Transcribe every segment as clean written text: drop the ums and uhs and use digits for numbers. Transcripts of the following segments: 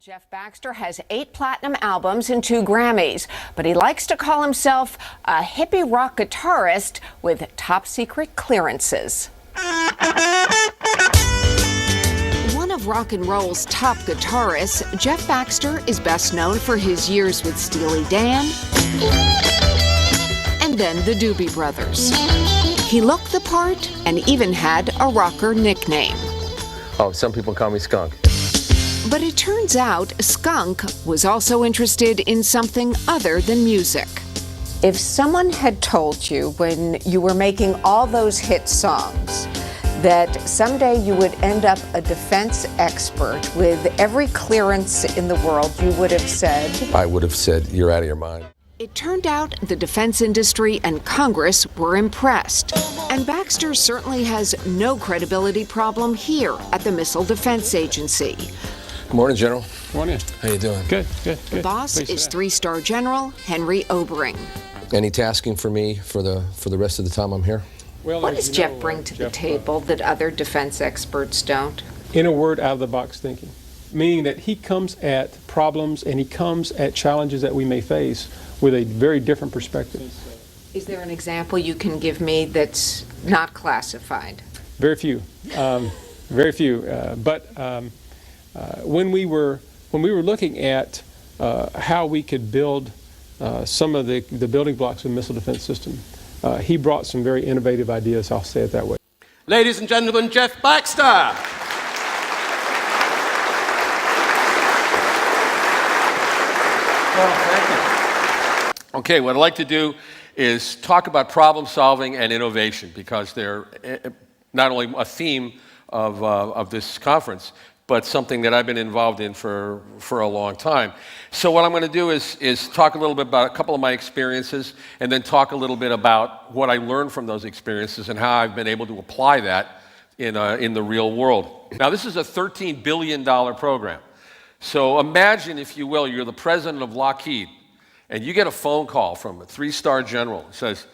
Jeff Baxter has 8 platinum albums and 2 Grammys, but he likes to call himself a hippie rock guitarist with top secret clearances. One of rock and roll's top guitarists, Jeff Baxter is best known for his years with Steely Dan and then the Doobie Brothers. He looked the part and even had a rocker nickname. Oh, some people call me Skunk. But it turns out Skunk was also interested in something other than music. If someone had told you when you were making all those hit songs that someday you would end up a defense expert with every clearance in the world, you would have said? I would have said, you're out of your mind. It turned out the defense industry and Congress were impressed. And Baxter certainly has no credibility problem here at the Missile Defense Agency. Good morning, General. Morning. How you doing? Good. The boss is 3-star General Henry Obering. Any tasking for me for the rest of the time I'm here? Well, What does Jeff bring to the table that other defense experts don't? In a word, out of the box thinking, meaning that he comes at problems and he comes at challenges that we may face with a very different perspective. Is there an example you can give me that's not classified? Very few, very few. But when we were looking at how we could build some of the building blocks of the missile defense system, he brought some very innovative ideas. I'll say it that way. Ladies and gentlemen, Jeff Baxter. Oh, thank you. Okay, what I'd like to do is talk about problem solving and innovation, because they're not only a theme of this conference, but something that I've been involved in for a long time. So what I'm going to do is talk a little bit about a couple of my experiences, and then talk a little bit about what I learned from those experiences and how I've been able to apply that in the real world. Now, this is a $13 billion program. So imagine, if you will, you're the president of Lockheed, and you get a phone call from a 3-star general. It says,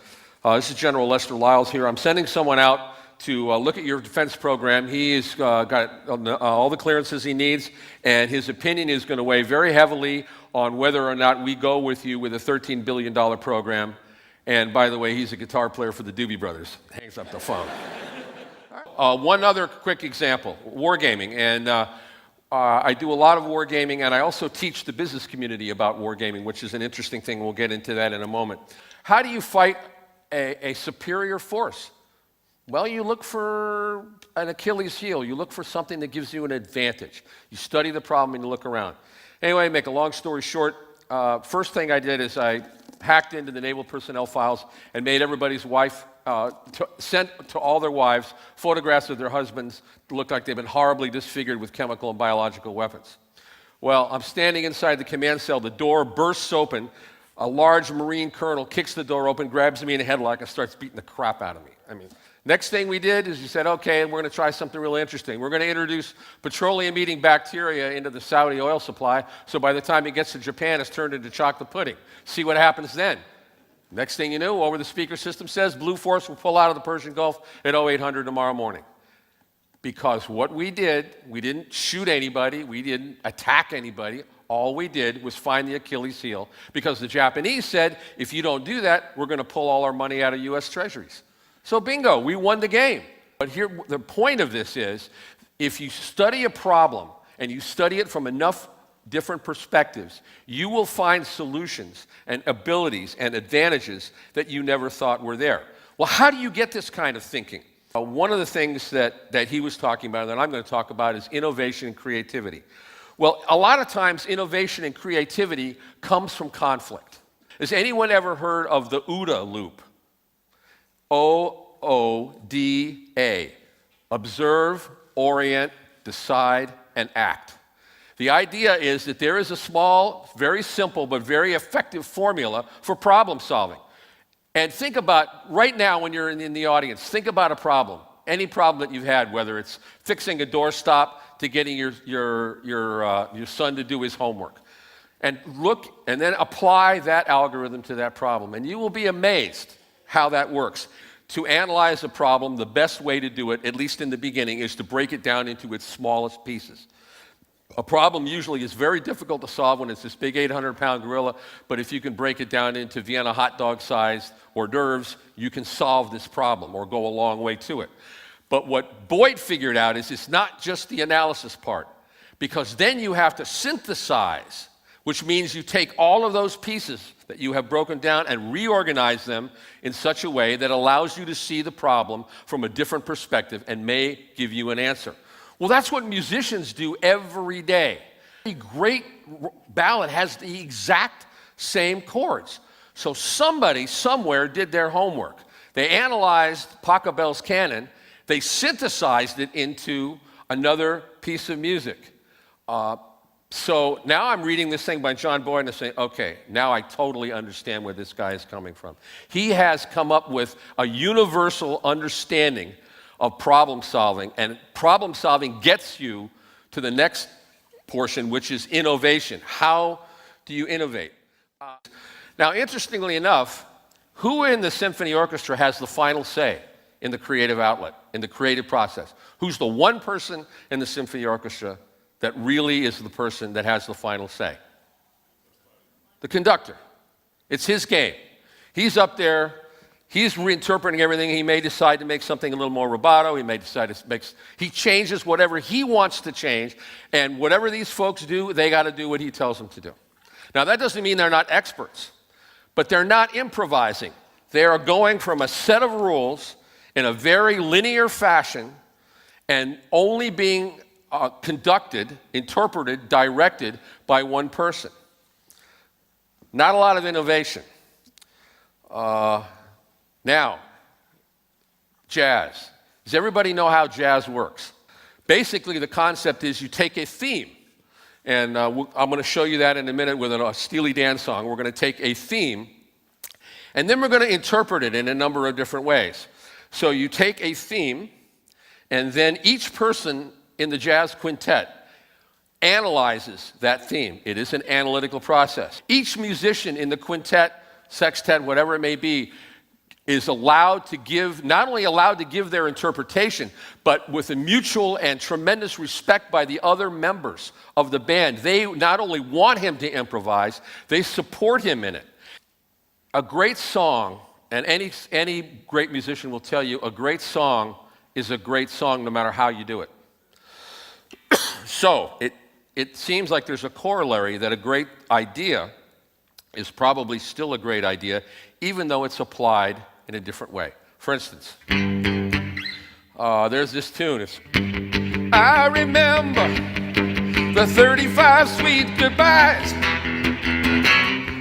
this is General Lester Lyles here. I'm sending someone out to look at your defense program. He's got all the clearances he needs, and his opinion is going to weigh very heavily on whether or not we go with you with a $13 billion program. And by the way, he's a guitar player for the Doobie Brothers. Hangs up the phone. One other quick example, wargaming. And I do a lot of wargaming, and I also teach the business community about wargaming, which is an interesting thing. We'll get into that in a moment. How do you fight a superior force? Well, you look for an Achilles heel. You look for something that gives you an advantage. You study the problem and you look around. Anyway, make a long story short, first thing I did is I hacked into the naval personnel files and made everybody's wife, sent to all their wives photographs of their husbands that looked like they've been horribly disfigured with chemical and biological weapons. Well, I'm standing inside the command cell. The door bursts open. A large Marine colonel kicks the door open, grabs me in a headlock, and starts beating the crap out of me. Next thing we did is we said, okay, we're going to try something really interesting. We're going to introduce petroleum-eating bacteria into the Saudi oil supply, so by the time it gets to Japan, it's turned into chocolate pudding. See what happens then. Next thing you know, over the speaker system says, Blue Force will pull out of the Persian Gulf at 0800 tomorrow morning. Because what we did, we didn't shoot anybody, we didn't attack anybody. All we did was find the Achilles heel, because the Japanese said, if you don't do that, we're going to pull all our money out of U.S. treasuries. So bingo, we won the game. But here, the point of this is, if you study a problem and you study it from enough different perspectives, you will find solutions and abilities and advantages that you never thought were there. Well, how do you get this kind of thinking? One of the things that he was talking about, and that I'm going to talk about, is innovation and creativity. Well, a lot of times innovation and creativity comes from conflict. Has anyone ever heard of the OODA loop? OODA. Observe, orient, decide, and act. The idea is that there is a small, very simple, but very effective formula for problem solving. And think about, right now when you're in the audience, think about a problem. Any problem that you've had, whether it's fixing a doorstop to getting your son to do his homework. And look, and then apply that algorithm to that problem. And you will be amazed how that works. To analyze a problem, the best way to do it, at least in the beginning, is to break it down into its smallest pieces. A problem usually is very difficult to solve when it's this big 800-pound gorilla, but if you can break it down into Vienna hot dog-sized hors d'oeuvres, you can solve this problem or go a long way to it. But what Boyd figured out is it's not just the analysis part, because then you have to synthesize, which means you take all of those pieces that you have broken down and reorganize them in such a way that allows you to see the problem from a different perspective and may give you an answer. Well, that's what musicians do every day. A great ballad has the exact same chords. So somebody somewhere did their homework. They analyzed Pachelbel's canon, they synthesized it into another piece of music. So now I'm reading this thing by John Boyd and I'm saying, okay, now I totally understand where this guy is coming from. He has come up with a universal understanding of problem solving, and problem solving gets you to the next portion, which is innovation. How do you innovate? Now, interestingly enough, who in the symphony orchestra has the final say in the creative outlet, in the creative process? Who's the one person in the symphony orchestra that really is the person that has the final say? The conductor. It's his game. He's up there. He's reinterpreting everything. He may decide to make something a little more rubato. He may decide to make, he changes whatever he wants to change. And whatever these folks do, they got to do what he tells them to do. Now, that doesn't mean they're not experts, but they're not improvising. They are going from a set of rules in a very linear fashion and only being conducted, interpreted, directed by one person. Not a lot of innovation. Now, jazz. Does everybody know how jazz works? Basically, the concept is you take a theme, and I'm going to show you that in a minute with a Steely Dan song. We're going to take a theme, and then we're going to interpret it in a number of different ways. So you take a theme, and then each person in the jazz quintet analyzes that theme. It is an analytical process. Each musician in the quintet, sextet, whatever it may be, is allowed to give, not only allowed to give their interpretation, but with a mutual and tremendous respect by the other members of the band. They not only want him to improvise, they support him in it. A great song, and any great musician will tell you, a great song is a great song no matter how you do it. So it seems like there's a corollary that a great idea is probably still a great idea, even though it's applied in a different way. For instance, there's this tune. It's, I remember the 35 sweet goodbyes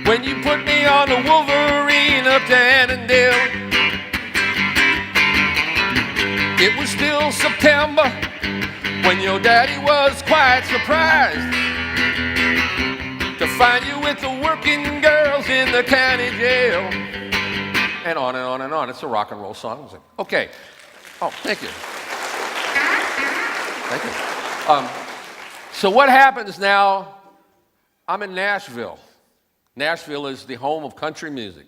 when you put me on the Wolverine up to Annandale. It was still September when your daddy was quite surprised to find you with the working girls in the county jail. And on and on and on. It's a rock and roll song. Okay. Oh, thank you. Thank you. So what happens now? I'm in Nashville. Nashville is the home of country music.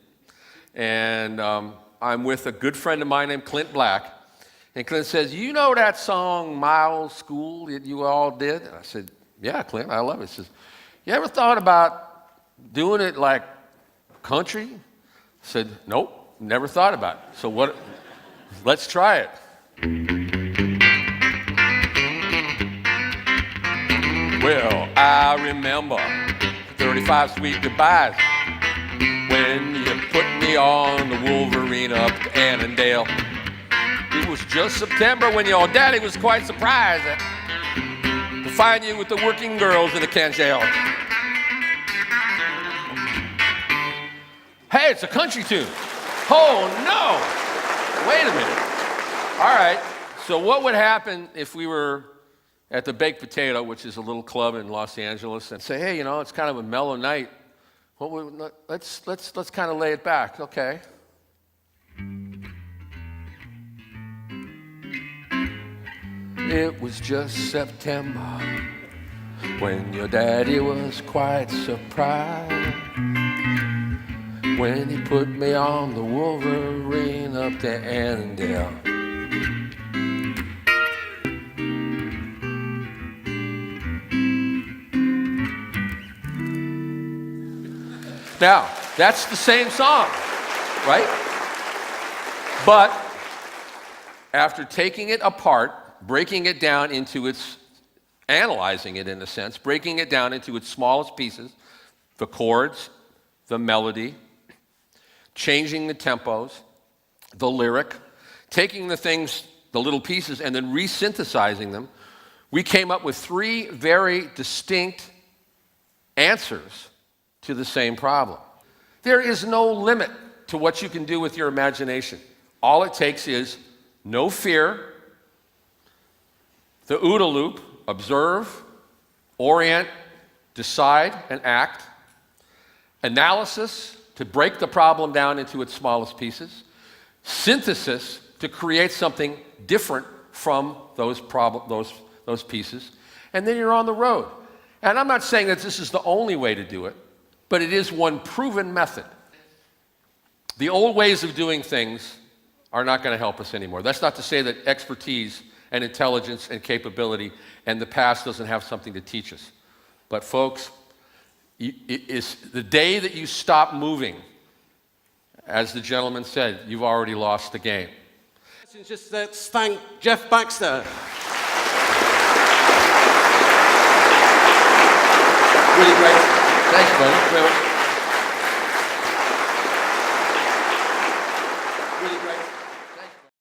And I'm with a good friend of mine named Clint Black. And Clint says, you know that song, My Old School, that you all did? And I said, yeah, Clint, I love it. He says, you ever thought about doing it like country? I said, nope. Never thought about it. So what? Let's try it. Well, I remember 35 sweet goodbyes when you put me on the Wolverine up to Annandale. It was just September when your daddy was quite surprised to find you with the working girls in the can jail. Hey, it's a country tune. Oh, no! Wait a minute. All right, so what would happen if we were at the Baked Potato, which is a little club in Los Angeles, and say, hey, you know, it's kind of a mellow night. Let's kind of lay it back, okay? It was just September when your daddy was quite surprised when he put me on the Wolverine up to Annandale. Now, that's the same song, right? But after taking it apart, breaking it down into its, analyzing it in a sense, breaking it down into its smallest pieces, the chords, the melody, changing the tempos, the lyric, taking the things, the little pieces, and then resynthesizing them, we came up with 3 very distinct answers to the same problem. There is no limit to what you can do with your imagination. All it takes is no fear, the OODA loop, observe, orient, decide, and act, analysis to break the problem down into its smallest pieces, synthesis to create something different from those pieces, and then you're on the road. And I'm not saying that this is the only way to do it, but it is one proven method. The old ways of doing things are not going to help us anymore. That's not to say that expertise and intelligence and capability and the past doesn't have something to teach us. But folks, it's the day that you stop moving, as the gentleman said, you've already lost the game. Just let's thank Jeff Baxter. Really great. Thanks, buddy.